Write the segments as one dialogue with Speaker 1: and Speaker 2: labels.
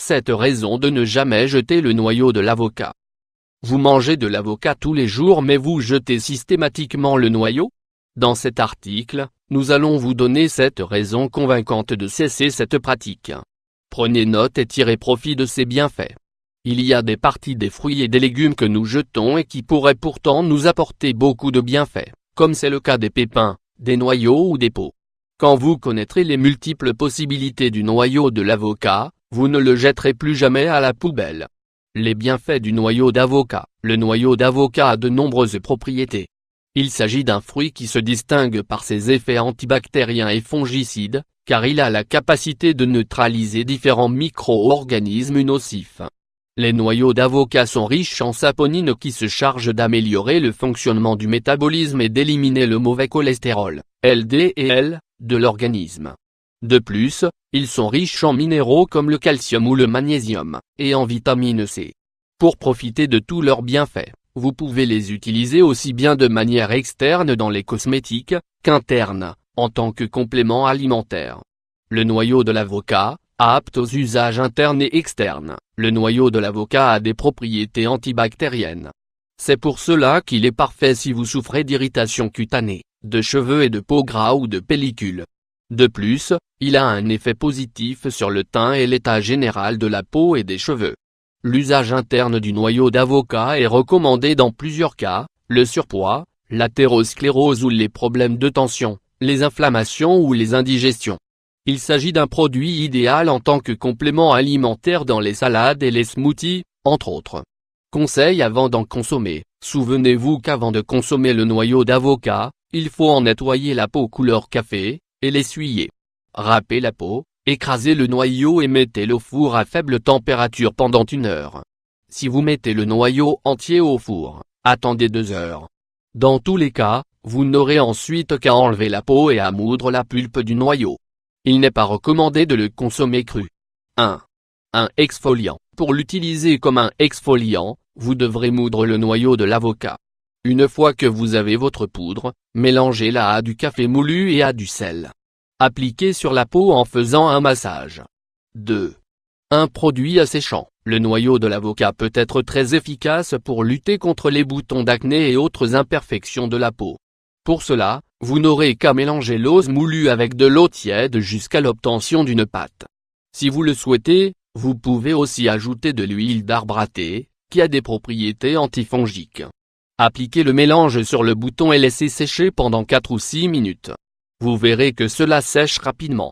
Speaker 1: 7 raisons de ne jamais jeter le noyau de l'avocat. Vous mangez de l'avocat tous les jours mais vous jetez systématiquement le noyau? Dans cet article, nous allons vous donner 7 raisons convaincantes de cesser cette pratique. Prenez note et tirez profit de ses bienfaits. Il y a des parties des fruits et des légumes que nous jetons et qui pourraient pourtant nous apporter beaucoup de bienfaits, comme c'est le cas des pépins, des noyaux ou des peaux. Quand vous connaîtrez les multiples possibilités du noyau de l'avocat, vous ne le jetterez plus jamais à la poubelle. Les bienfaits du noyau d'avocat. Le noyau d'avocat a de nombreuses propriétés. Il s'agit d'un fruit qui se distingue par ses effets antibactériens et fongicides, car il a la capacité de neutraliser différents micro-organismes nocifs. Les noyaux d'avocat sont riches en saponine qui se chargent d'améliorer le fonctionnement du métabolisme et d'éliminer le mauvais cholestérol, LDL, de l'organisme. De plus, ils sont riches en minéraux comme le calcium ou le magnésium, et en vitamine C. Pour profiter de tous leurs bienfaits, vous pouvez les utiliser aussi bien de manière externe dans les cosmétiques, qu'interne, en tant que complément alimentaire. Le noyau de l'avocat, apte aux usages internes et externes. Le noyau de l'avocat a des propriétés antibactériennes. C'est pour cela qu'il est parfait si vous souffrez d'irritation cutanée, de cheveux et de peau gras ou de pellicules. De plus, il a un effet positif sur le teint et l'état général de la peau et des cheveux. L'usage interne du noyau d'avocat est recommandé dans plusieurs cas, le surpoids, l'athérosclérose ou les problèmes de tension, les inflammations ou les indigestions. Il s'agit d'un produit idéal en tant que complément alimentaire dans les salades et les smoothies, entre autres. Conseil avant d'en consommer, souvenez-vous qu'avant de consommer le noyau d'avocat, il faut en nettoyer la peau couleur café, et l'essuyer. Râpez la peau, écrasez le noyau et mettez-le au four à faible température pendant 1 heure. Si vous mettez le noyau entier au four, attendez 2 heures. Dans tous les cas, vous n'aurez ensuite qu'à enlever la peau et à moudre la pulpe du noyau. Il n'est pas recommandé de le consommer cru. 1. Un exfoliant. Pour l'utiliser comme un exfoliant, vous devrez moudre le noyau de l'avocat. Une fois que vous avez votre poudre, mélangez-la à du café moulu et à du sel. Appliquez sur la peau en faisant un massage. 2. Un produit asséchant. Le noyau de l'avocat peut être très efficace pour lutter contre les boutons d'acné et autres imperfections de la peau. Pour cela, vous n'aurez qu'à mélanger l'eau moulue avec de l'eau tiède jusqu'à l'obtention d'une pâte. Si vous le souhaitez, vous pouvez aussi ajouter de l'huile d'arbre à thé, qui a des propriétés antifongiques. Appliquez le mélange sur le bouton et laissez sécher pendant 4 ou 6 minutes. Vous verrez que cela sèche rapidement.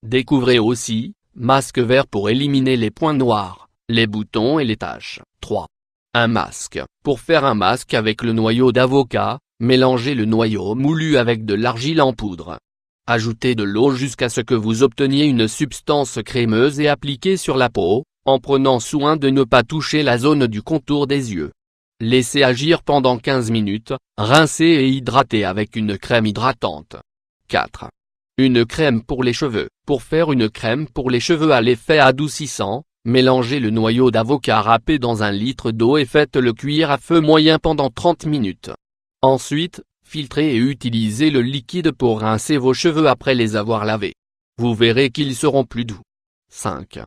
Speaker 1: Découvrez aussi, masque vert pour éliminer les points noirs, les boutons et les taches. 3. Un masque. Pour faire un masque avec le noyau d'avocat, mélangez le noyau moulu avec de l'argile en poudre. Ajoutez de l'eau jusqu'à ce que vous obteniez une substance crémeuse et appliquez sur la peau, en prenant soin de ne pas toucher la zone du contour des yeux. Laissez agir pendant 15 minutes, rincez et hydratez avec une crème hydratante. 4. Une crème pour les cheveux. Pour faire une crème pour les cheveux à l'effet adoucissant, mélangez le noyau d'avocat râpé dans 1 litre d'eau et faites-le cuire à feu moyen pendant 30 minutes. Ensuite, filtrez et utilisez le liquide pour rincer vos cheveux après les avoir lavés. Vous verrez qu'ils seront plus doux. 5.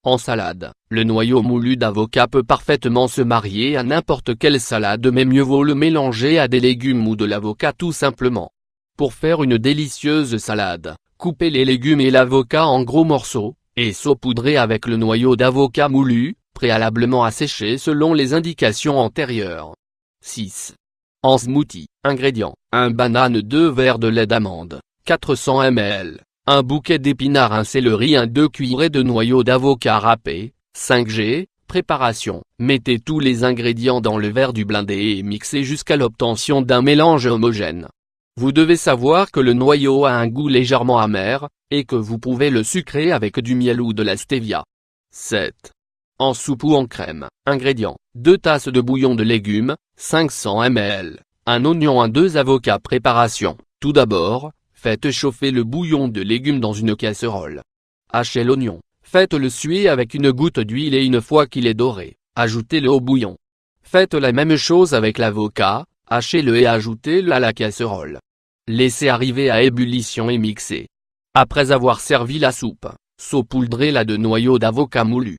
Speaker 1: En salade, le noyau moulu d'avocat peut parfaitement se marier à n'importe quelle salade mais mieux vaut le mélanger à des légumes ou de l'avocat tout simplement. Pour faire une délicieuse salade, coupez les légumes et l'avocat en gros morceaux, et saupoudrez avec le noyau d'avocat moulu, préalablement asséché selon les indications antérieures. 6. En smoothie, ingrédients, 1 banane, 2 verres de lait d'amande, 400 ml. Un bouquet d'épinards, un céleri, 2 cuillerées de noyau d'avocat râpé, 5g, préparation. Mettez tous les ingrédients dans le verre du blendé et mixez jusqu'à l'obtention d'un mélange homogène. Vous devez savoir que le noyau a un goût légèrement amer, et que vous pouvez le sucrer avec du miel ou de la stevia. 7. En soupe ou en crème, ingrédients, 2 tasses de bouillon de légumes, 500 ml, 1 oignon, 2 avocats. Préparation. Tout d'abord, faites chauffer le bouillon de légumes dans une casserole. Hachez l'oignon, faites-le suer avec une goutte d'huile et une fois qu'il est doré, ajoutez-le au bouillon. Faites la même chose avec l'avocat, hachez-le et ajoutez-le à la casserole. Laissez arriver à ébullition et mixez. Après avoir servi la soupe, saupoudrez-la de noyau d'avocat moulu.